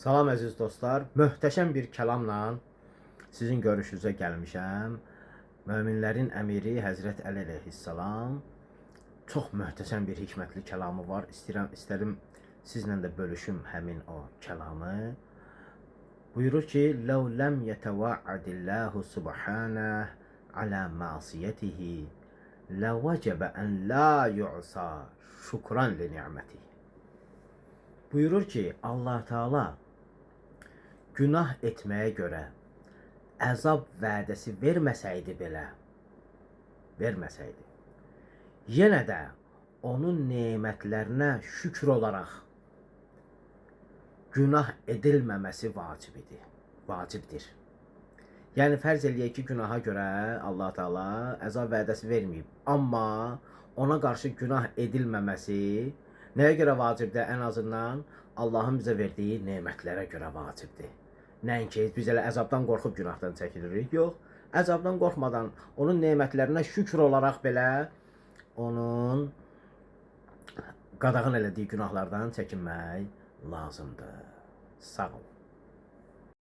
Salam əziz dostlar, möhtəşəm bir kəlamla sizin görüşünüzə gəlmişəm. Möminlərin əmiri Həzrət Əli əleyhissalam çox möhtəşəm bir hikmətli kəlamı var. İstərim sizlə də bölüşüm həmin o kəlamı. Buyurur ki: "Ləv ləm yətəvə'ədilləhu subhanəh alə məsiyyətihi ləvəcəbə ən la yu'sa şükran li ni'mətihi." Buyurur ki, Allah Teala günah etməyə görə əzab vədəsi verməsəydi belə, yenə də onun nemətlərinə şükür olaraq günah edilməməsi vacibdir. Yəni fərz eləyək ki, günaha görə Allah Teala əzab vədəsi verməyib, amma ona qarşı günah edilməməsi nəyə görə vacibdir? Ən azından Allahın bizə verdiyi nemətlərə görə vacibdir. Nəinki biz elə əzabdan qorxub günahdan çəkilirik, yox. Əzabdan qorxmadan onun nemətlərinə şükür olaraq belə onun qadağan elədiyi günahlardan çəkinmək lazımdır. Sağ ol.